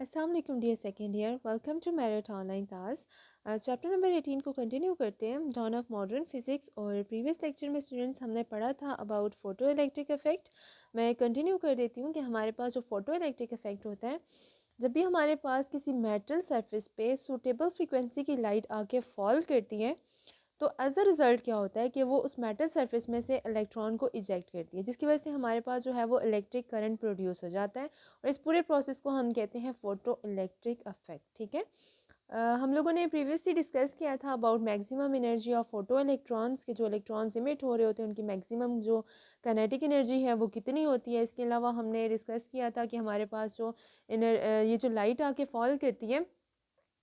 अस्सलाम वालेकुम dear second year, welcome to Merit online class. Chapter number 18 को continue करते हैं, डॉन ऑफ मॉडर्न फिजिक्स। और प्रीवियस लेक्चर में स्टूडेंट्स हमने पढ़ा था अबाउट फोटो इलेक्ट्रिक इफेक्ट। मैं कंटिन्यू कर देती हूँ कि हमारे पास जो फोटो इलेक्ट्रिक इफेक्ट होता है, जब भी हमारे पास किसी मेटल सरफेस पे सूटेबल फ्रीक्वेंसी की लाइट आके फॉल करती है, तो एज अ रिज़ल्ट क्या होता है कि वो उस मेटल सरफेस में से इलेक्ट्रॉन को इजेक्ट करती है, जिसकी वजह से हमारे पास जो है वो इलेक्ट्रिक करंट प्रोड्यूस हो जाता है। और इस पूरे प्रोसेस को हम कहते हैं फोटो इलेक्ट्रिक इफेक्ट। ठीक है। हम लोगों ने प्रीवियसली डिस्कस किया था about maximum energy of photo electrons के, जो इलेक्ट्रॉन्स इमिट हो रहे होते हैं उनकी मैक्सिमम जो काइनेटिक एनर्जी है वो कितनी होती है। इसके अलावा हमने डिस्कस किया था कि हमारे पास जो ये जो लाइट आके फॉल करती है,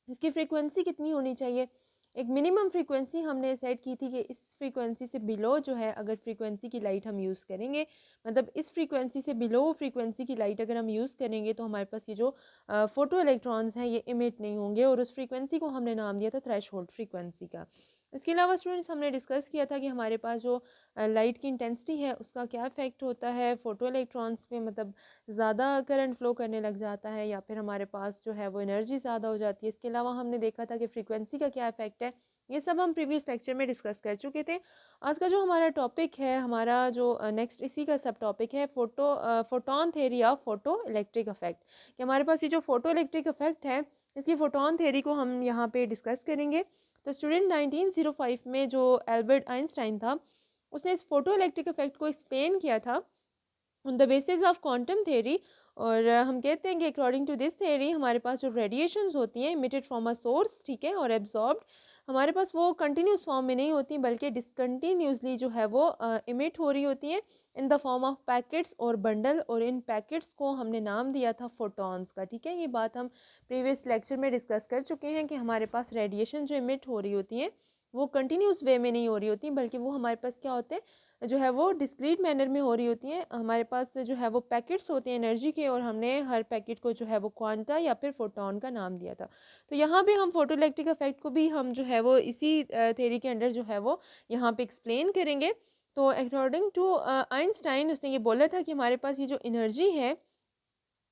इसकी फ्रीक्वेंसी कितनी होनी चाहिए। एक मिनिमम फ्रीक्वेंसी हमने सेट की थी कि इस फ्रीक्वेंसी से बिलो जो है, अगर फ्रीक्वेंसी की लाइट हम यूज़ करेंगे, मतलब इस फ्रीक्वेंसी से बिलो फ्रीक्वेंसी की लाइट अगर हम यूज़ करेंगे, तो हमारे पास ये जो फोटो इलेक्ट्रॉन्स हैं ये इमिट नहीं होंगे। और उस फ्रीक्वेंसी को हमने नाम दिया था थ्रेशोल्ड फ्रीक्वेंसी का। इसके अलावा स्टूडेंट्स हमने डिस्कस किया था कि हमारे पास जो लाइट की इंटेंसिटी है उसका क्या इफेक्ट होता है फोटो इलेक्ट्रॉन्स में, मतलब ज़्यादा करंट फ्लो करने लग जाता है या फिर हमारे पास जो है वो एनर्जी ज़्यादा हो जाती है। इसके अलावा हमने देखा था कि फ्रीक्वेंसी का क्या इफेक्ट है। ये सब हम प्रीवियस लेक्चर में डिस्कस कर चुके थे। आज का जो हमारा टॉपिक है, हमारा जो नेक्स्ट इसी का सब टॉपिक है photon theory of photo electric effect. कि हमारे पास ये जो फोटो इलेक्ट्रिक इफेक्ट है, इसकी फोटोन थेरी को हम यहाँ पे डिस्कस करेंगे। तो स्टूडेंट 1905 में जो एल्बर्ट आइंस्टाइन था, उसने इस फोटो इलेक्ट्रिक इफेक्ट को एक्सप्लेन किया था on the basis of quantum theory. और हम कहते हैं कि अकॉर्डिंग टू दिस थ्योरी हमारे पास जो रेडिएशंस होती हैं इमिटेड फ्रॉम अ सोर्स, ठीक है, और एब्जॉर्ब्ड, हमारे पास वो कंटिन्यूस फॉर्म में नहीं होती बल्कि डिसकंटिन्यूसली जो है वो इमिट हो रही होती हैं in the form of packets और बंडल। और इन पैकेट्स को हमने नाम दिया था फोटॉन्स का। ठीक है, ये बात हम प्रीवियस लेक्चर में डिस्कस कर चुके हैं कि हमारे पास रेडिएशन जो इमिट हो रही होती हैं वो कंटिन्यूस वे में नहीं हो रही होती, बल्कि वो हमारे पास क्या होते हैं जो है वो डिस्क्रीट मैनर में हो रही होती हैं। हमारे पास जो है वो पैकेट्स होते हैं एनर्जी के, और हमने हर पैकेट को जो है वो क्वांटा या फिर फोटॉन का नाम दिया था। तो यहाँ पे हम फोटो इलेक्ट्रिक इफेक्ट को भी हम जो है वो इसी थ्योरी के अंडर जो है वो यहाँ पे एक्सप्लेन करेंगे। तो अकॉर्डिंग टू आइंस्टाइन, उसने ये बोला था कि हमारे पास ये जो एनर्जी है,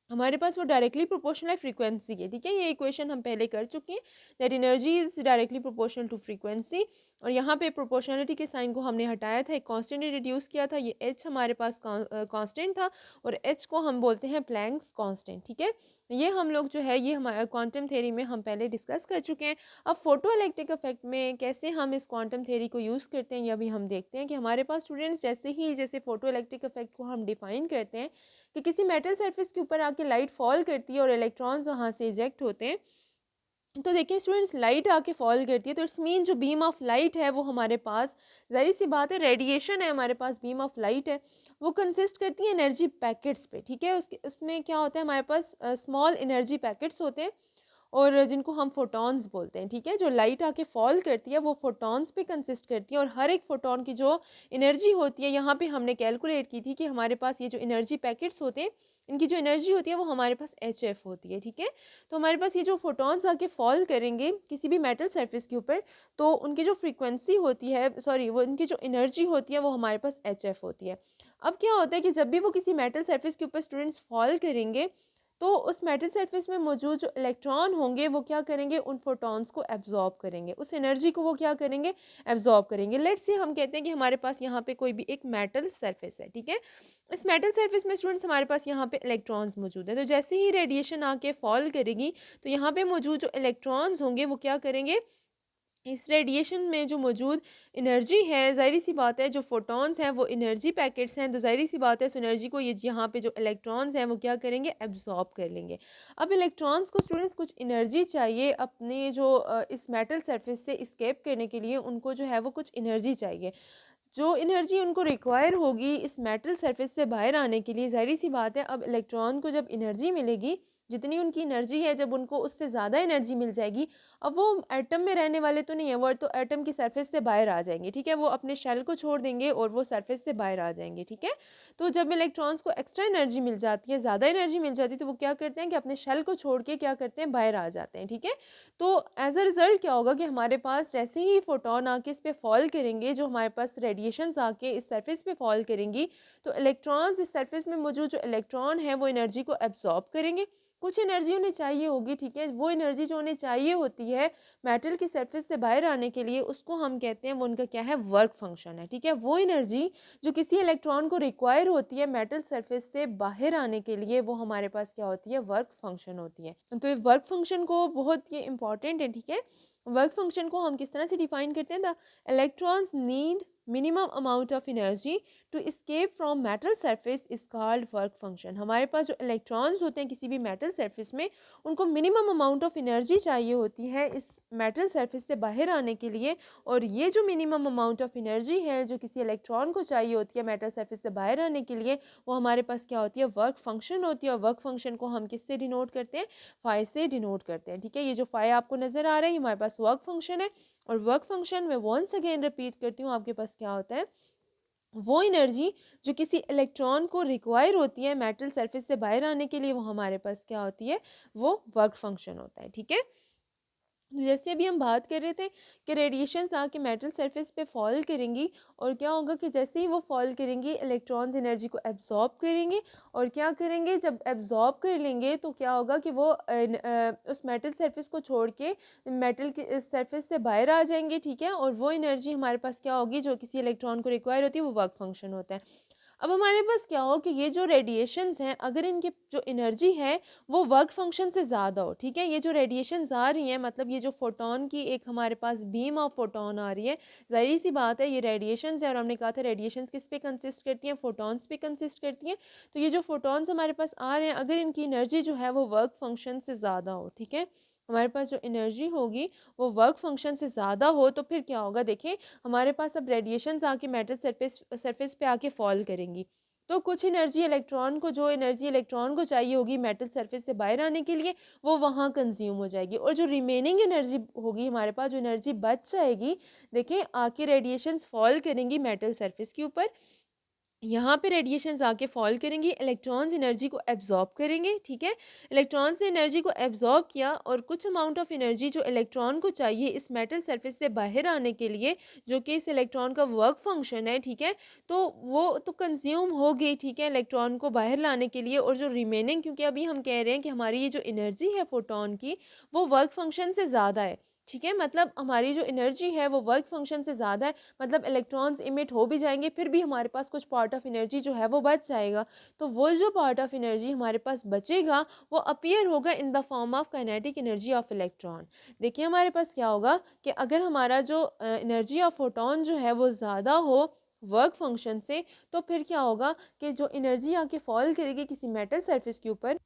हमारे पास वो डायरेक्टली प्रोपोर्शनल है फ्रीक्वेंसी के। ठीक है, ये इक्वेशन हम पहले कर चुके हैं, that energy is directly proportional to frequency. और यहाँ पे प्रोपोर्शनलिटी के साइन को हमने हटाया था, एक कांस्टेंट रिड्यूस किया था, ये एच हमारे पास कांस्टेंट था, और एच को हम बोलते हैं प्लैंक्स कांस्टेंट। ठीक है, ये हम लोग जो है ये हमारे क्वांटम थ्योरी में हम पहले डिस्कस कर चुके हैं। अब फोटो इलेक्ट्रिक इफेक्ट में कैसे हम इस क्वांटम थ्योरी को यूज़ करते हैं, यह भी हम देखते हैं कि हमारे पास स्टूडेंट्स जैसे फोटो इलेक्ट्रिक इफेक्ट को हम डिफाइन करते हैं कि किसी मेटल सरफेस के ऊपर आके लाइट फॉल करती है और इलेक्ट्रॉन्स वहाँ से इजेक्ट होते हैं। तो देखिए स्टूडेंट्स, लाइट आके फॉल करती है तो इट्स मीन जो बीम ऑफ लाइट है वो हमारे पास, ज़ाहिर सी बात है, रेडिएशन है हमारे पास, बीम ऑफ लाइट है, वो कंसिस्ट करती है एनर्जी पैकेट्स पे। ठीक है, उसके उसमें क्या होता है, हमारे पास स्मॉल एनर्जी पैकेट्स होते हैं और जिनको हम फोटॉन्स बोलते हैं। ठीक है, जो लाइट आके फॉल करती है वो फोटॉन्स पे कंसिस्ट करती है, और हर एक फोटॉन की जो एनर्जी होती है, यहाँ पे हमने कैलकुलेट की थी कि हमारे पास ये जो एनर्जी पैकेट्स होते हैं, इनकी जो एनर्जी होती है वो हमारे पास HF होती है। ठीक है, तो हमारे पास ये जो फोटॉन्स आके फॉल करेंगे किसी भी मेटल सरफेस के ऊपर, तो उनकी जो फ्रीक्वेंसी होती है, सॉरी, वो उनकी जो एनर्जी होती है वो हमारे पास HF होती है। अब क्या होता है कि जब भी वो किसी मेटल सरफेस के ऊपर स्टूडेंट्स फॉल करेंगे, तो उस मेटल सरफेस में मौजूद जो इलेक्ट्रॉन होंगे वो क्या करेंगे, उन फोटॉन्स को एब्जॉर्ब करेंगे, उस एनर्जी को वो क्या करेंगे, एब्जॉर्ब करेंगे। लेट्स से हम कहते हैं कि हमारे पास यहाँ पे कोई भी एक मेटल सरफेस है। ठीक है, इस मेटल सरफेस में स्टूडेंट्स हमारे पास यहाँ पे इलेक्ट्रॉन्स मौजूद है, तो जैसे ही रेडिएशन आके फॉल करेगी तो यहाँ पे मौजूद जो इलेक्ट्रॉन्स होंगे वो क्या करेंगे, इस रेडिएशन में जो मौजूद एनर्जी है, ज़ाहिर सी बात है जो फोटॉन्स हैं वो एनर्जी पैकेट्स हैं, तो ज़ाहिर सी बात है इस एनर्जी को ये यहाँ पे जो इलेक्ट्रॉन्स हैं वो क्या करेंगे, एब्जॉर्ब कर लेंगे। अब इलेक्ट्रॉन्स को स्टूडेंट्स कुछ एनर्जी चाहिए अपने जो इस मेटल सरफेस से इस्केप करने के लिए, उनको जो है वो कुछ एनर्जी चाहिए। जो एनर्जी उनको रिक्वायर होगी इस मेटल सरफेस से बाहर आने के लिए, ज़ाहिर सी बात है अब इलेक्ट्रॉन को जब एनर्जी मिलेगी, जितनी उनकी एनर्जी है, जब उनको उससे ज़्यादा एनर्जी मिल जाएगी, अब वो एटम में रहने वाले तो नहीं है, वो तो एटम की सरफेस से बाहर आ जाएंगे। ठीक है, वो अपने शेल को छोड़ देंगे और वो सरफेस से बाहर आ जाएंगे। ठीक है, तो जब इलेक्ट्रॉन्स को एक्स्ट्रा एनर्जी मिल जाती है, ज़्यादा एनर्जी मिल जाती है, तो वो क्या करते हैं कि अपने शेल को छोड़ के क्या करते हैं, बाहर आ जाते हैं। ठीक है, तो एज अ रिज़ल्ट क्या होगा कि हमारे पास जैसे ही फोटोन आके इस पे फॉल करेंगे, जो हमारे पास रेडिएशंस आके इस सरफेस पे फॉल करेंगी, तो इलेक्ट्रॉन्स इस सरफेस में मौजूद जो इलेक्ट्रॉन है वो एनर्जी को एब्जॉर्ब करेंगे। कुछ एनर्जी उन्हें चाहिए होगी, ठीक है। वो एनर्जी जो उन्हें चाहिए होती है मेटल की सरफेस से बाहर आने के लिए, उसको हम कहते हैं, वो उनका क्या है, वर्क फंक्शन है, ठीक है। वो एनर्जी जो किसी इलेक्ट्रॉन को रिक्वायर होती है मेटल सरफेस से बाहर आने के लिए, वो हमारे पास क्या होती है, वर्क फंक्शन होती है। तो ये वर्क फंक्शन को बहुत ये इंपॉर्टेंट है, ठीक है। वर्क फंक्शन को हम किस तरह से डिफाइन करते हैं, the electrons need minimum amount of energy to escape from metal surface is called work function. हमारे पास जो इलेक्ट्रॉन्स होते हैं किसी भी मेटल सरफेस में, उनको मिनिमम अमाउंट ऑफ एनर्जी चाहिए होती है इस मेटल सरफेस से बाहर आने के लिए, और ये जो मिनिमम अमाउंट ऑफ एनर्जी है जो किसी इलेक्ट्रॉन को चाहिए होती है मेटल सरफेस से बाहर आने के लिए, वो हमारे पास क्या होती है, वर्क फंक्शन होती है। और वर्क फंक्शन को हम किससे डिनोट करते हैं, फाई से डिनोट करते हैं, ठीक है। ये जो फाई आपको नज़र आ रहा है, ये हमारे पास वर्क फंक्शन है। और वर्क फंक्शन में वंस अगेन रिपीट करती हूँ, आपके पास क्या होता है, वो एनर्जी जो किसी इलेक्ट्रॉन को रिक्वायर होती है मेटल सरफेस से बाहर आने के लिए, वो हमारे पास क्या होती है, वो वर्क फंक्शन होता है, ठीक है। जैसे अभी हम बात कर रहे थे कि रेडिएशंस आके मेटल सरफेस पे फॉल करेंगी, और क्या होगा कि जैसे ही वो फॉल करेंगी इलेक्ट्रॉन्स एनर्जी को एब्जॉर्ब करेंगे, और क्या करेंगे, जब एब्जॉर्ब कर लेंगे तो क्या होगा कि वो उस मेटल सरफेस को छोड़ के मेटल के सरफेस से बाहर आ जाएंगे, ठीक है। और वो एनर्जी हमारे पास क्या होगी, जो किसी इलेक्ट्रॉन को रिक्वायर होती है, वो वर्क फंक्शन होता है। अब हमारे पास क्या हो कि ये जो रेडिएशंस हैं, अगर इनकी जो एनर्जी है वो वर्क फंक्शन से ज़्यादा हो, ठीक है। ये जो रेडिएशंस आ रही हैं, मतलब ये जो फोटोन की एक हमारे पास बीम ऑफ फोटोन आ रही है, ज़ाहिर सी बात है ये रेडिएशंस है, और हमने कहा था रेडिएशंस किस पे कंसिस्ट करती हैं, फोटॉन्स पे कंसिस्ट करती हैं। तो ये जो फोटॉन्स हमारे पास आ रहे हैं, अगर इनकी एनर्जी जो है वो वर्क फंक्शन से ज़्यादा हो, ठीक है, हमारे पास जो एनर्जी होगी वो वर्क फंक्शन से ज़्यादा हो, तो फिर क्या होगा, देखिए हमारे पास अब रेडिएशंस आके मेटल सरफेस पे आके फॉल करेंगी। तो कुछ एनर्जी इलेक्ट्रॉन को, जो एनर्जी इलेक्ट्रॉन को चाहिए होगी मेटल सरफेस से बाहर आने के लिए, वो वहाँ कंज्यूम हो जाएगी, और जो रिमेनिंग एनर्जी होगी हमारे पास, जो एनर्जी बच जाएगी, देखिए आके रेडिएशंस फॉल करेंगी मेटल सरफेस के ऊपर, यहाँ पे रेडिएशंस आके फॉल करेंगी, इलेक्ट्रॉन्स एनर्जी को एब्जॉर्ब करेंगे, ठीक है। इलेक्ट्रॉन्स ने एनर्जी को एब्जॉर्ब किया, और कुछ अमाउंट ऑफ एनर्जी जो इलेक्ट्रॉन को चाहिए इस मेटल सरफेस से बाहर आने के लिए, जो कि इस इलेक्ट्रॉन का वर्क फंक्शन है, ठीक है, तो वो तो कंज्यूम हो गई, ठीक है, इलेक्ट्रॉन को बाहर लाने के लिए। और जो रिमेनिंग, क्योंकि अभी हम कह रहे हैं कि हमारी ये जो एनर्जी है फोटोन की, वो वर्क फंक्शन से ज़्यादा है, ठीक है, मतलब हमारी जो एनर्जी है वो वर्क फंक्शन से ज़्यादा है, मतलब इलेक्ट्रॉन्स इमिट हो भी जाएंगे, फिर भी हमारे पास कुछ पार्ट ऑफ एनर्जी जो है वो बच जाएगा। तो वो जो पार्ट ऑफ एनर्जी हमारे पास बचेगा, वो अपीयर होगा in the form of kinetic energy of electron. देखिए हमारे पास क्या होगा कि अगर हमारा जो एनर्जी ऑफ फोटोन जो है वो ज़्यादा हो वर्क फंक्शन से, तो फिर क्या होगा कि जो एनर्जी आके फॉल करेगी किसी मेटल सरफेस के ऊपर,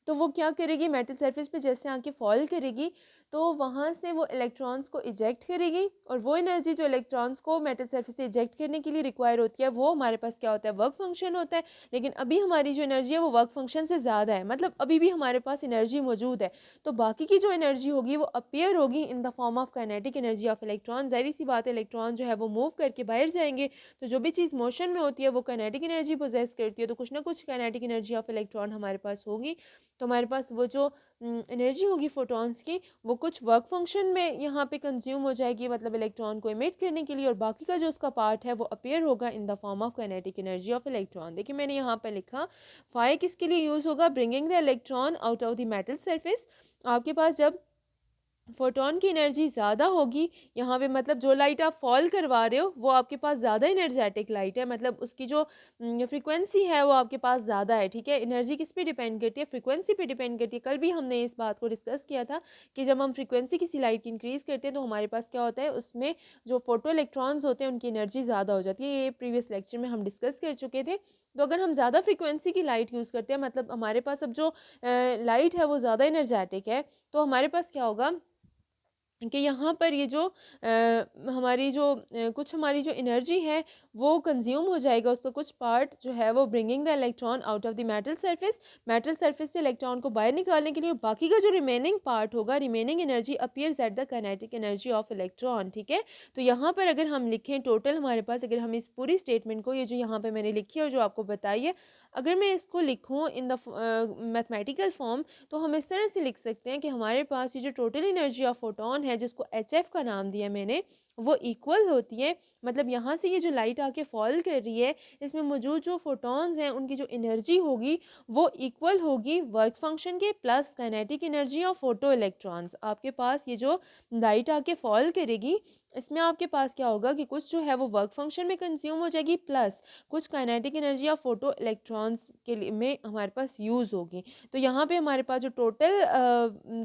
तो वो क्या करेगी, मेटल सरफेस पे जैसे आके फॉल करेगी, तो वहाँ से वो इलेक्ट्रॉन्स को इजेक्ट करेगी, और वो एनर्जी जो इलेक्ट्रॉन्स को मेटल सरफेस से इजेक्ट करने के लिए रिक्वायर होती है, वो हमारे पास क्या होता है, वर्क फंक्शन होता है। लेकिन अभी हमारी जो एनर्जी है वो वर्क फंक्शन से ज़्यादा है, मतलब अभी भी हमारे पास एनर्जी मौजूद है, तो बाकी की जो एनर्जी होगी वो अपीयर होगी in the form of kinetic energy of electron. ज़ाहिर सी बात है, इलेक्ट्रॉन जो है वो मूव करके बाहर जाएंगे, तो जो भी चीज़ मोशन में होती है वो काइनेटिक एनर्जी पोजेस करती है, तो कुछ ना कुछ काइनेटिक एनर्जी ऑफ इलेक्ट्रॉन हमारे पास होगी। तो हमारे पास वो जो एनर्जी होगी फोटॉन्स की, वो कुछ वर्क फंक्शन में यहाँ पे कंज्यूम हो जाएगी, मतलब इलेक्ट्रॉन को इमिट करने के लिए, और बाकी का जो उसका पार्ट है वो अपीयर होगा in the form of kinetic energy of electron. देखिए मैंने यहाँ पे लिखा, फाई किसके लिए यूज़ होगा, bringing the electron out of the metal surface. आपके पास जब फोटोन की एनर्जी ज़्यादा होगी, यहाँ पे मतलब जो लाइट आप फॉल करवा रहे हो वो आपके पास ज़्यादा एनर्जेटिक लाइट है, मतलब उसकी जो फ्रीक्वेंसी है वो आपके पास ज़्यादा है, ठीक है। एनर्जी किस पे डिपेंड करती है, फ्रीक्वेंसी पे डिपेंड करती है। कल भी हमने इस बात को डिस्कस किया था कि जब हम फ्रीक्वेंसी किसी लाइट की इंक्रीज़ करते हैं तो हमारे पास क्या होता है, उसमें जो फोटो इलेक्ट्रॉन्स होते हैं उनकी एनर्जी ज़्यादा हो जाती है। ये प्रीवियस लेक्चर में हम डिस्कस कर चुके थे। तो अगर हम ज़्यादा फ्रीक्वेंसी की लाइट यूज़ करते हैं, मतलब हमारे पास अब जो लाइट है वो ज़्यादा एनर्जेटिक है, तो हमारे पास क्या होगा कि यहाँ पर ये जो हमारी जो कुछ हमारी जो एनर्जी है वो कंज्यूम हो जाएगा, उसका कुछ पार्ट जो है वो bringing the electron out of the metal surface से इलेक्ट्रॉन को बाहर निकालने के लिए, बाकी का जो रिमेनिंग पार्ट होगा, remaining energy appears at the kinetic energy of electron, ठीक है। तो यहाँ पर अगर हम लिखें टोटल हमारे पास, अगर हम इस पूरी स्टेटमेंट को, ये जो यहाँ पर मैंने लिखी है और जो आपको बताई है, अगर मैं इसको लिखूँ इन द मैथमेटिकल फॉर्म, तो हम इस तरह से लिख सकते हैं कि हमारे पास ये जो टोटल एनर्जी ऑफ फोटोन है, जिसको HF का नाम दिया मैंने, वो इक्वल होती है, मतलब यहाँ से ये जो लाइट आके फॉल कर रही है इसमें मौजूद जो फोटॉन्स हैं उनकी जो एनर्जी होगी वो इक्वल होगी वर्क फंक्शन के plus kinetic energy of photo electrons. आपके पास ये जो लाइट आके फॉल करेगी इसमें आपके पास क्या होगा कि कुछ जो है वो वर्क फंक्शन में कंज्यूम हो जाएगी प्लस कुछ kinetic energy of photo electrons के लिए में हमारे पास यूज़ होगी। तो यहाँ पे हमारे पास जो टोटल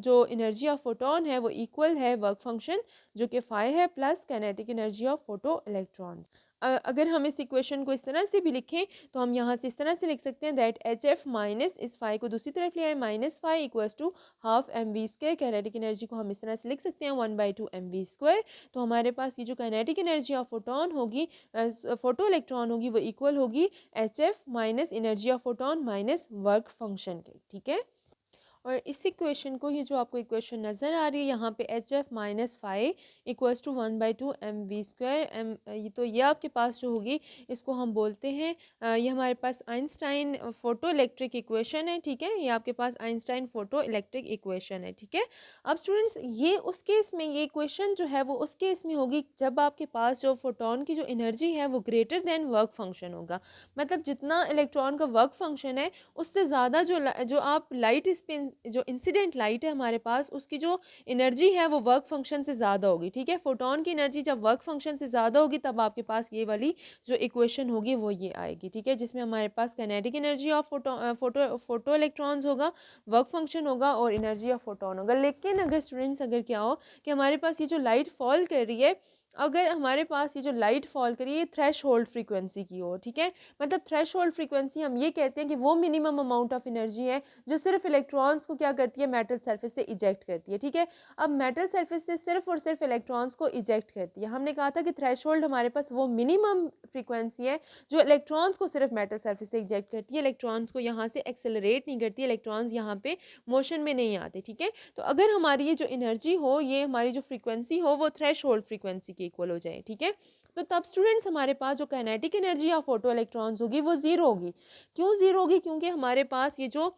जो एनर्जी ऑफ फोटोन है वो इक्वल है वर्क फंक्शन जो कि फाई है plus kinetic energy of photo electrons. अगर हम इस इक्वेशन को इस तरह से भी लिखें तो हम यहाँ से इस तरह से लिख सकते हैं दैट एच एफ माइनस इस फाई को दूसरी तरफ ले आए minus phi equals to half m v square. Kinetic energy को हम इस तरह से लिख सकते हैं 1/2 एम वी स्क्वायर। तो हमारे पास ये जो काइनेटिक एनर्जी ऑफ फोटोन होगी फोटो इलेक्ट्रॉन होगी वो इक्वल होगी H f minus energy of photon minus work function के। ठीक है, और इस इक्वेशन को ये जो आपको इक्वेशन नज़र आ रही है यहाँ पे h f minus five equals to 1/2 m v square m, तो ये आपके पास जो होगी इसको हम बोलते हैं ये हमारे पास आइंस्टाइन फोटो इलेक्ट्रिक इक्वेशन है। ठीक है, ये आपके पास आइंस्टाइन फोटो इलेक्ट्रिक इक्वेशन है। ठीक है, अब स्टूडेंट्स ये उस केस में ये इक्वेशन जो है वो उस केस में होगी जब आपके पास जो फोटोन की जो एनर्जी है वो ग्रेटर देन वर्क फंक्शन होगा। मतलब जितना इलेक्ट्रॉन का वर्क फंक्शन है उससे ज़्यादा जो आप लाइट इस पे जो इंसिडेंट लाइट है हमारे पास उसकी जो एनर्जी है वो वर्क फंक्शन से ज़्यादा होगी। ठीक है, फोटोन की एनर्जी जब वर्क फंक्शन से ज़्यादा होगी तब आपके पास ये वाली जो इक्वेशन होगी वो ये आएगी। ठीक है, जिसमें हमारे पास kinetic energy of photoelectrons होगा, वर्क फंक्शन होगा और एनर्जी ऑफ फोटोन होगा। लेकिन अगर स्टूडेंट्स अगर क्या हो कि हमारे पास ये जो लाइट फॉल कर रही है अगर हमारे पास ये जो लाइट फॉल करी है थ्रेश होल्ड फ्रीक्वेंसी की हो। ठीक है, मतलब थ्रेश होल्ड फ्रीक्वेंसी हम ये कहते हैं कि वो मिनिमम अमाउंट ऑफ एनर्जी है जो सिर्फ इलेक्ट्रॉन्स को क्या करती है मेटल सरफेस से इजेक्ट करती है। ठीक है, अब मेटल सरफेस से सिर्फ और सिर्फ इलेक्ट्रॉन्स को इजेक्ट करती है। हमने कहा था कि थ्रेश होल्ड हमारे पास वो मिनिमम फ्रीक्वेंसी है जो इलेक्ट्रॉन्स को सिर्फ मेटल सरफेस से इजेक्ट करती है, इलेक्ट्रॉन्स को यहाँ से एक्सेलरेट नहीं करती, इलेक्ट्रॉन्स यहाँ पे मोशन में नहीं आते। ठीक है, तो अगर हमारी ये जो एनर्जी हो ये हमारी जो फ्रीक्वेंसी हो वो थ्रेश होल्ड फ्रीक्वेंसी के इक्वल हो जाए। ठीक है, तो तब स्टूडेंट्स हमारे पास जो kinetic energy of photo electrons होगी वो जीरो होगी। क्यों जीरो होगी? क्योंकि हमारे पास ये जो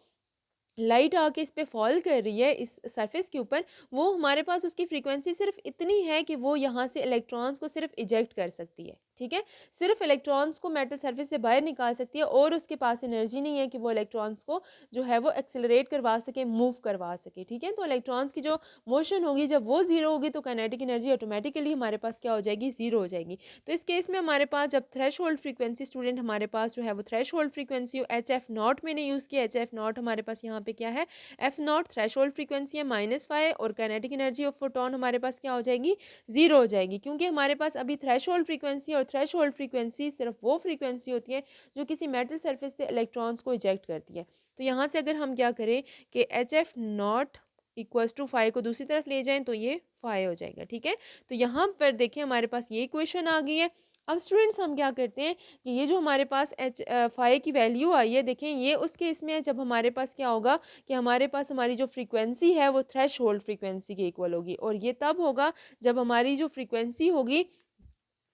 लाइट आके इस पे फॉल कर रही है इस सरफेस के ऊपर वो हमारे पास उसकी फ्रीक्वेंसी सिर्फ इतनी है कि वो यहाँ से इलेक्ट्रॉन्स को सिर्फ इजेक्ट कर सकती है। ठीक है, सिर्फ इलेक्ट्रॉन्स को मेटल सरफेस से बाहर निकाल सकती है और उसके पास एनर्जी नहीं है कि वो इलेक्ट्रॉन्स को जो है वो एक्सेलरेट करवा सके, मूव करवा सके। ठीक है, तो इलेक्ट्रॉन्स की जो मोशन होगी जब वो जीरो होगी तो काइनेटिक एनर्जी ऑटोमेटिकली हमारे पास क्या हो जाएगी? जीरो हो जाएगी। तो इस केस में हमारे पास जब थ्रेश होल्ड फ्रीक्वेंसी स्टूडेंट हमारे पास जो है वो threshold frequency h F not मैंने यूज़ किया। एच एफ नॉट हमारे पास यहाँ पे क्या है? F not threshold frequency है -5 और काइनेटिक एनर्जी ऑफ फोटोन हमारे पास क्या हो जाएगी? जीरो हो जाएगी, क्योंकि हमारे पास अभी थ्रेश होल्ड फ्रीक्वेंसी और थ्रेश होल्ड फ्रीक्वेंसी सिर्फ वो फ्रीक्वेंसी होती है जो किसी मेटल सरफेस से इलेक्ट्रॉन्स को इजेक्ट करती है। तो यहाँ से अगर हम क्या करें कि h F not equals to 5 को दूसरी तरफ ले जाएं तो ये 5 हो जाएगा। ठीक है, तो यहाँ पर देखें हमारे पास ये इक्वेशन आ गई है। अब स्टूडेंट्स हम क्या करते हैं कि ये जो हमारे पास फाई की वैल्यू आई है देखें ये उस केस में है जब हमारे पास क्या होगा कि हमारे पास हमारी जो फ्रीक्वेंसी है वो थ्रेश होल्ड फ्रीक्वेंसी के इक्वल होगी, और ये तब होगा जब हमारी जो फ्रीक्वेंसी होगी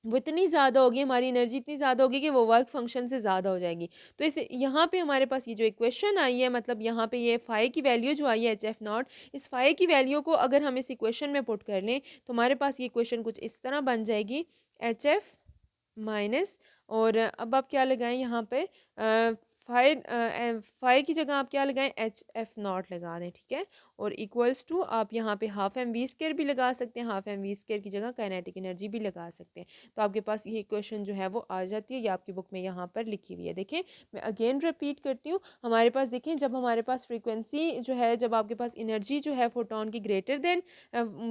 वो इतनी ज़्यादा होगी, हमारी एनर्जी इतनी ज़्यादा होगी कि वो वर्क फंक्शन से ज़्यादा हो जाएगी। तो इस यहाँ पे हमारे पास ये जो इक्वेशन आई है मतलब यहाँ पे ये फाई की वैल्यू जो आई है एच एफ नॉट, इस फाई की वैल्यू को अगर हम इस इक्वेशन में पुट कर लें तो हमारे पास ये इक्वेशन कुछ इस तरह बन जाएगी एच एफ माइनस, और अब आप क्या लगाएं यहाँ पे फाइव की जगह आप क्या लगाएं? एच एफ नॉट लगा दें। ठीक है, और इक्वल्स टू आप यहाँ पे हाफ एम वी स्केयर भी लगा सकते हैं, हाफ एम वी स्केयर की जगह काइनेटिक एनर्जी भी लगा सकते हैं। तो आपके पास ये इक्वेशन जो है वो आ जाती है, ये आपकी बुक में यहाँ पर लिखी हुई है। देखें मैं अगेन रिपीट करती हूँ, हमारे पास देखें जब हमारे पास फ्रीक्वेंसी जो है जब आपके पास एनर्जी जो है फोटोन की ग्रेटर देन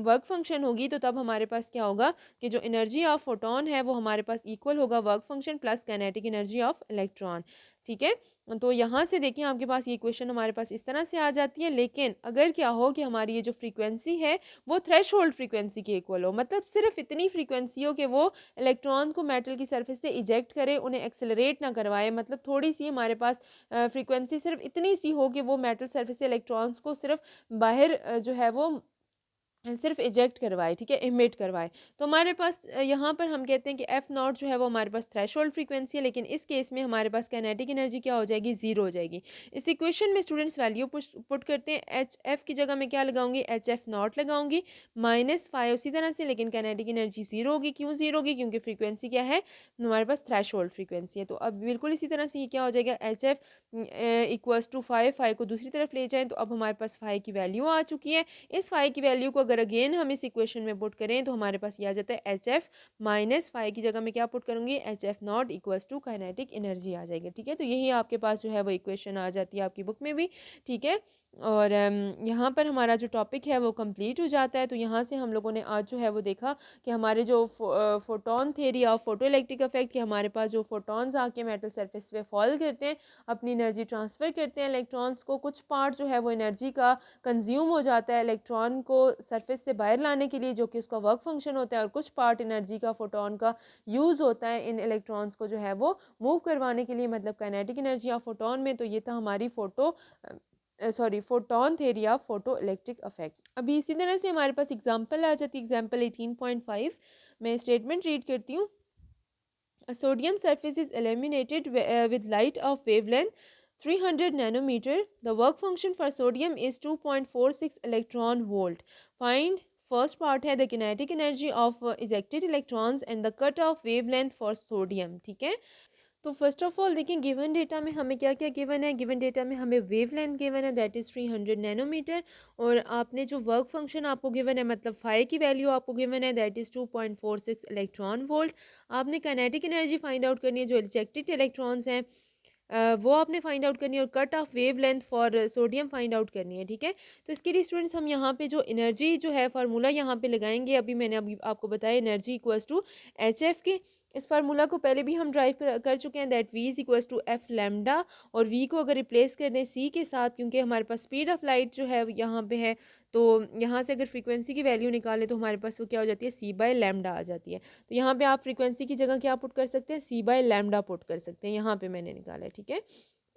वर्क फंक्शन होगी तो तब हमारे पास क्या होगा कि जो एनर्जी ऑफ फोटोन है वो हमारे पास इक्वल होगा work function plus kinetic energy of electron. ठीक है, तो यहाँ से देखें आपके पास ये इक्वेशन हमारे पास इस तरह से आ जाती है। लेकिन अगर क्या हो कि हमारी ये जो फ्रीक्वेंसी है वो थ्रेश होल्ड फ्रीक्वेंसी के इक्वल हो, मतलब सिर्फ इतनी फ्रीक्वेंसी हो कि वो इलेक्ट्रॉन को मेटल की सरफेस से इजेक्ट करे, उन्हें एक्सेलरेट ना करवाए, मतलब थोड़ी सी हमारे पास फ्रीक्वेंसी सिर्फ इतनी सी हो कि वो मेटल सरफेस से इलेक्ट्रॉन्स को सिर्फ बाहर जो है वो सिर्फ इजेक्ट करवाए, ठीक है, इमिट करवाए। तो हमारे पास यहाँ पर हम कहते हैं कि एफ नॉट जो है वो हमारे पास थ्रेशोल्ड फ्रीक्वेंसी है, लेकिन इस केस में हमारे पास काइनेटिक एनर्जी क्या हो जाएगी, जीरो हो जाएगी। इस इक्वेशन में स्टूडेंट्स वैल्यू पुट करते हैं, एच एफ की जगह मैं क्या लगाऊंगी, एच एफ नॉट लगाऊंगी -5 उसी तरह से, लेकिन काइनेटिक एनर्जी जीरो होगी। क्यों जीरो होगी, क्योंकि फ्रीक्वेंसी क्या है, हमारे पास थ्रेशोल्ड फ्रीक्वेंसी है। तो अब बिल्कुल इसी तरह से ये क्या हो जाएगा, एच एफ इक्वल्स टू 5 को दूसरी तरफ ले जाएँ तो अब हमारे पास 5 की वैल्यू आ चुकी है। इस 5 की वैल्यू को अगर अगेन हम इस इक्वेशन में पुट करें तो हमारे पास ये आ जाता है एच एफ -5 की जगह में क्या पुट करूँगी, H F not equals to kinetic energy आ जाएगी, ठीक है। तो यही आपके पास जो है वो इक्वेशन आ जाती है आपकी बुक में भी, ठीक है। और यहाँ पर हमारा जो टॉपिक है वो कंप्लीट हो जाता है। तो यहाँ से हम लोगों ने आज जो है वो देखा कि हमारे जो photon theory of photo electric effect, कि हमारे पास जो फोटॉन्स आके मेटल सरफेस पे फॉल करते हैं, अपनी एनर्जी ट्रांसफ़र करते हैं इलेक्ट्रॉन्स को, कुछ पार्ट जो है वो एनर्जी का कंज्यूम हो जाता है इलेक्ट्रॉन को सरफेस से बाहर लाने के लिए, जो कि उसका वर्क फंक्शन होता है, और कुछ पार्ट एनर्जी का फोटोन का यूज़ होता है इन इलेक्ट्रॉन्स को जो है वो मूव करवाने के लिए, मतलब काइनेटिक एनर्जी ऑफ फोटोन में। तो ये था हमारी photon theory of photo electric effect. अभी इसी तरह से हमारे पास एग्जांपल आ जाती है, एग्जांपल 18.5 मैं स्टेटमेंट रीड करती हूँ। A sodium surface is illuminated with light of wavelength 300 nanometer. The work function for sodium is 2.46 electron volt. Find first part है the kinetic energy of ejected electrons and the cut off wavelength for sodium, ठीक है। तो first of all देखिए, given data में हमें क्या क्या given है। गिवन डेटा में हमें वेवलेंथ गिवन है, दैट इज़ 300 नैनोमीटर, और आपने जो वर्क फंक्शन आपको गिवन है, मतलब फाई की वैल्यू आपको गिवन है, दैट इज़ 2.46 इलेक्ट्रॉन वोल्ट। आपने काइनेटिक एनर्जी फाइंड आउट करनी है, जो रिजेक्टेड इलेक्ट्रॉन्स हैं वो आपने फाइंड आउट करनी है, और cut off wave length for sodium find out करनी है, ठीक है। तो इसके लिए स्टूडेंट्स हम यहाँ पे जो एनर्जी जो है फार्मूला यहाँ पे लगाएंगे। अभी आपको बताया energy equals to h f के। इस फार्मूला को पहले भी हम ड्राइव कर चुके हैं, that v is equals to f lambda, और वी को अगर रिप्लेस कर दें सी के साथ, क्योंकि हमारे पास स्पीड ऑफ लाइट जो है यहाँ पे है, तो यहाँ से अगर फ्रीक्वेंसी की वैल्यू निकालें तो हमारे पास वो क्या हो जाती है, सी बाय लैम्डा आ जाती है। तो यहाँ पे आप फ्रीक्वेंसी की जगह क्या पुट कर सकते हैं, सी बाय लैम्डा पुट कर सकते हैं, यहाँ पे मैंने निकाला है, ठीक है।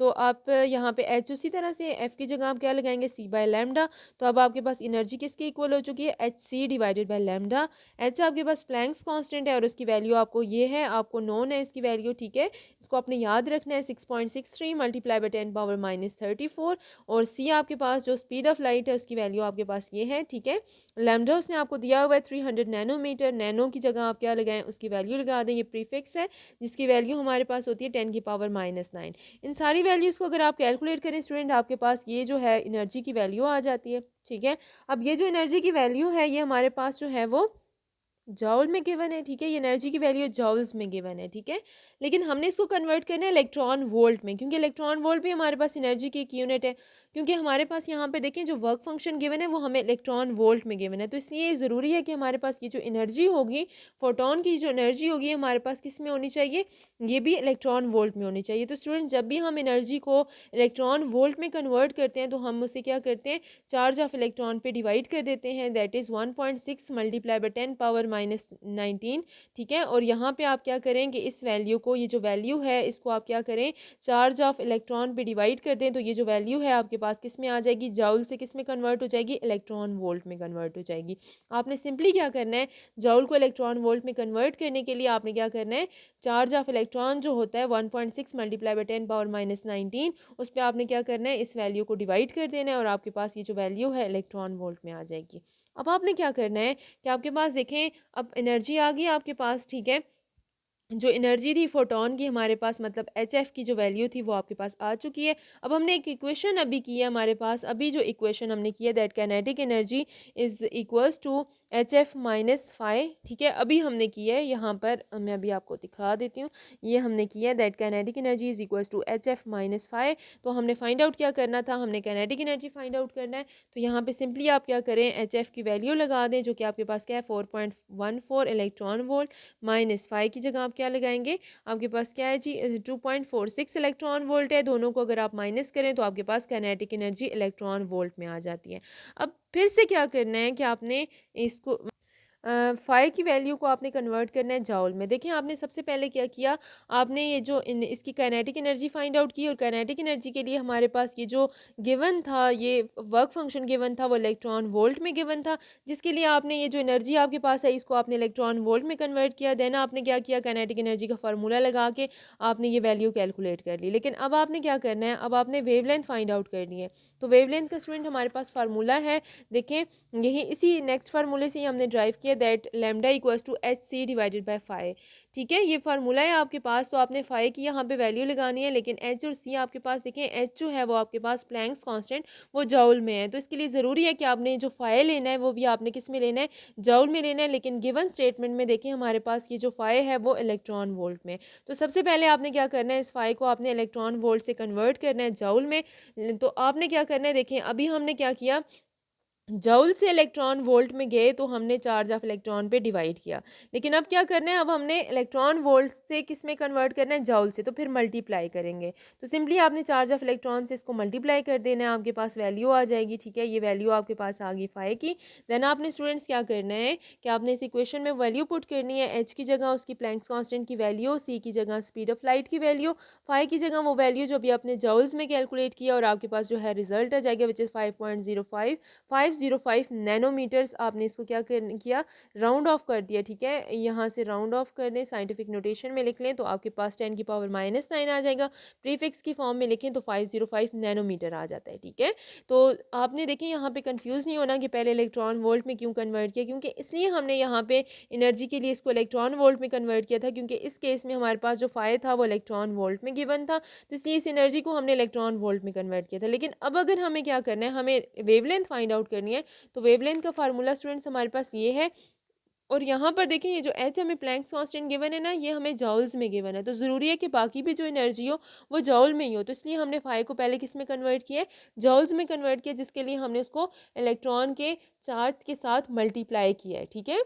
तो आप यहाँ पे एच उसी तरह से एफ की जगह आप क्या लगाएंगे, सी बाय लैम्डा। तो अब आपके पास एनर्जी किसके इक्वल हो चुकी है, h c divided by lambda. H आपके पास प्लैंक्स कांस्टेंट है, और उसकी वैल्यू आपको ये है, आपको नोन है इसकी वैल्यू, ठीक है। इसको आपने याद रखना है, 6.63 मल्टीप्लाई बाई 10⁻⁻34। और सी आपके पास जो स्पीड ऑफ लाइट है उसकी वैल्यू आपके पास ये है, ठीक है। लैम्डा उसने आपको दिया हुआ है 300 नैनोमीटर, नैनो की जगह आप क्या लगाएं, उसकी वैल्यू लगा दें, ये प्रीफिक्स है जिसकी वैल्यू हमारे पास होती है 10⁻⁻9। इन सारी वैल्यूज़ को अगर आप कैलकुलेट करें स्टूडेंट, आपके पास ये जो है एनर्जी की वैल्यू आ जाती है, ठीक है। अब ये जो एनर्जी की वैल्यू है ये हमारे पास जो है वो जॉल में गिवन है, ठीक है। ये एनर्जी की वैल्यू जॉल्स में गिवन है, ठीक है। लेकिन हमने इसको कन्वर्ट करना है इलेक्ट्रॉन वोल्ट में, क्योंकि इलेक्ट्रॉन वोल्ट भी हमारे पास एनर्जी की एक यूनिट है। क्योंकि हमारे पास यहाँ पे देखें जो वर्क फंक्शन गिवन है वो हमें इलेक्ट्रॉन वोल्ट में गिवन है, तो इसलिए ज़रूरी है कि हमारे पास की जो एनर्जी होगी, फोटोन की जो एनर्जी होगी, हमारे पास किस में होनी चाहिए, ये भी इलेक्ट्रॉन वोल्ट में होनी चाहिए। तो स्टूडेंट जब भी हम एनर्जी को इलेक्ट्रॉन वोल्ट में कन्वर्ट करते हैं तो हम उसे क्या करते हैं, चार्ज ऑफ इलेक्ट्रॉन पे डिवाइड कर देते हैं, दैट इज़ 1.6 मल्टीप्लाई बाई 10⁻⁻19, ठीक है। और यहाँ पे आप क्या करें कि इस वैल्यू को, ये जो वैल्यू है इसको आप क्या करें, चार्ज ऑफ इलेक्ट्रॉन पे डिवाइड कर दें, तो ये जो वैल्यू है आपके पास किस में आ जाएगी, जॉल से किस में कन्वर्ट हो जाएगी, इलेक्ट्रॉन वोल्ट में कन्वर्ट हो जाएगी। आपने सिंपली क्या करना है, जॉल को इलेक्ट्रॉन वोल्ट में कन्वर्ट करने के लिए आपने क्या करना है, चार्ज ऑफ इलेक्ट्रॉन जो होता है 1.6 मल्टीप्लाई बाई 10⁻⁻19, उस पर आपने क्या करना है, इस वैल्यू को डिवाइड कर देना है, और आपके पास ये जो वैल्यू है इलेक्ट्रॉन वोल्ट में आ जाएगी। अब आपने क्या करना है कि आपके पास देखें अब एनर्जी आ गई आपके पास, ठीक है। जो एनर्जी थी फोटोन की हमारे पास, मतलब एच एफ की जो वैल्यू थी वो आपके पास आ चुकी है। अब हमने एक इक्वेशन अभी की है हमारे पास, अभी जो इक्वेशन हमने की है, that kinetic energy is equals to h f -5, ठीक है। अभी हमने की है यहाँ पर, मैं अभी आपको दिखा देती हूँ, ये हमने किया है that kinetic energy is equals to h f -5। तो हमने फाइंड आउट क्या करना था, हमने काइनेटिक एनर्जी फाइंड आउट करना है। तो यहाँ पे सिंपली आप क्या करें, एच एफ की वैल्यू लगा दें, जो कि आपके पास क्या है, 4.14 इलेक्ट्रॉन वोल्ट, -5 की जगह आप क्या लगाएंगे, आपके पास क्या है जी, 2.46 इलेक्ट्रॉन वोल्ट है। दोनों को अगर आप माइनस करें तो आपके पास काइनेटिक एनर्जी इलेक्ट्रॉन वोल्ट में आ जाती है। अब फिर से क्या करना है कि आपने इसको फ़ाई की वैल्यू को आपने कन्वर्ट करना है जाउल में। देखिए आपने सबसे पहले क्या किया, आपने ये जो इसकी काइनेटिक एनर्जी फाइंड आउट की, और काइनेटिक एनर्जी के लिए हमारे पास ये जो गिवन था, ये वर्क फंक्शन गिवन था, वो इलेक्ट्रॉन वोल्ट में गिवन था, जिसके लिए आपने ये जो एनर्जी आपके पास है इसको आपने इलेक्ट्रॉन वोल्ट में कन्वर्ट किया। देन आपने क्या किया, काइनेटिक एनर्जी का फार्मूला लगा के आपने ये वैल्यू कैलकुलेट कर ली। लेकिन अब आपने क्या करना है, अब आपने वेवलेंथ फाइंड आउट करनी है। तो वेवलेंथ का स्टूडेंट हमारे पास फार्मूला है, देखें यही इसी नेक्स्ट फार्मूले से ही हमने ड्राइव किया, that lambda equals to h c divided by phi. ठीक है, ये फार्मूला है आपके पास, तो आपने फाई की यहाँ पे वैल्यू लगानी है, लेकिन एच और सी आपके पास, देखें एच जो है वो आपके पास प्लैंक्स कांस्टेंट वो जाउल में है, तो इसके लिए ज़रूरी है कि आपने जो फाई लेना है वो भी आपने किस में लेना है, जाउल में लेना है। लेकिन गिवन स्टेटमेंट में देखें हमारे पास ये जो फाई है वो इलेक्ट्रॉन वोल्ट में। तो सबसे पहले आपने क्या करना है, इस फाई को आपने इलेक्ट्रॉन वोल्ट से कन्वर्ट करना है जाउल में। तो आपने क्या करना है, देखें अभी हमने क्या किया, जूल से इलेक्ट्रॉन वोल्ट में गए तो हमने चार्ज ऑफ इलेक्ट्रॉन पे डिवाइड किया। लेकिन अब क्या करना है, अब हमने इलेक्ट्रॉन वोल्ट से किस में कन्वर्ट करना है, जूल से, तो फिर मल्टीप्लाई करेंगे। तो सिंपली आपने चार्ज ऑफ इलेक्ट्रॉन से इसको मल्टीप्लाई कर देना है, आपके पास वैल्यू आ जाएगी। ठीक है, ये वैल्यू आपके पास आ गई फाई की। देन आपने स्टूडेंट्स क्या करना है कि आपने इस इक्वेशन में वैल्यू पुट करनी है, एच की जगह उसकी प्लैंक्स कांस्टेंट की वैल्यू, सी की जगह स्पीड ऑफ लाइट की वैल्यू, फाई की जगह वो वैल्यू जो अभी आपने जूल्स में कैलकुलेट किया, और आपके पास जो है रिजल्ट आ जाएगा विच इज़ 5.05 नैनोमीटर्स। आपने इसको क्या किया, राउंड ऑफ कर दिया। ठीक है, यहाँ से राउंड ऑफ कर दें, साइंटिफिक नोटेशन में लिख लें तो आपके पास 10⁻⁹ आ जाएगा। प्रीफिक्स की फॉर्म में लिखें तो 505 नैनोमीटर आ जाता है। ठीक है, तो आपने देखें यहाँ पे कंफ्यूज नहीं होना कि पहले इलेक्ट्रॉन वोल्ट में क्यों कन्वर्ट किया, क्योंकि इसलिए हमने यहाँ पे एनर्जी के लिए इसको इलेक्ट्रॉन वोल्ट में कन्वर्ट किया था, क्योंकि इस केस में हमारे पास जो फाई था वो इलेक्ट्रॉन वोल्ट में गिवन था, तो इसलिए इस एनर्जी को हमने इलेक्ट्रॉन वोल्ट में कन्वर्ट किया था। लेकिन अब अगर हमें क्या करना है, हमें वेवलेंथ फाइंड आउट करनी है, तो वेवलेंथ का फार्मूला स्टूडेंट्स हमारे पास ये है। और यहाँ पर देखें ये जो एच हमें प्लैंक्स कांस्टेंट गिवन है ना, ये हमें जॉल्स में गिवन है, तो ज़रूरी है कि बाकी भी जो एनर्जी हो वो जॉल में ही हो। तो इसलिए हमने फाई को पहले किस में कन्वर्ट किया है, जॉल्स में कन्वर्ट किया, जिसके लिए हमने उसको इलेक्ट्रॉन के चार्ज के साथ मल्टीप्लाई किया है। ठीक है,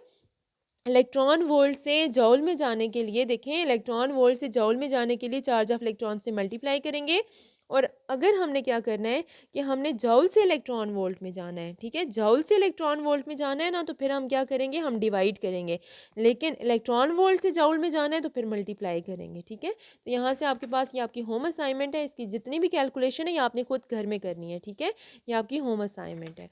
इलेक्ट्रॉन वोल्ट से जॉल में जाने के लिए, देखें इलेक्ट्रॉन वोल्ट से जॉल में जाने के लिए चार्ज ऑफ इलेक्ट्रॉन से मल्टीप्लाई करेंगे। और अगर हमने क्या करना है कि हमने जॉल से इलेक्ट्रॉन वोल्ट में जाना है, ठीक है, जॉल से इलेक्ट्रॉन वोल्ट में जाना है ना, तो फिर हम क्या करेंगे, हम डिवाइड करेंगे। लेकिन इलेक्ट्रॉन वोल्ट से जॉल में जाना है तो फिर मल्टीप्लाई करेंगे। ठीक है, तो यहाँ से आपके पास ये आपकी होम असाइनमेंट है, इसकी जितनी भी कैलकुलेशन है ये आपने खुद घर में करनी है। ठीक है, ये आपकी होम असाइनमेंट है।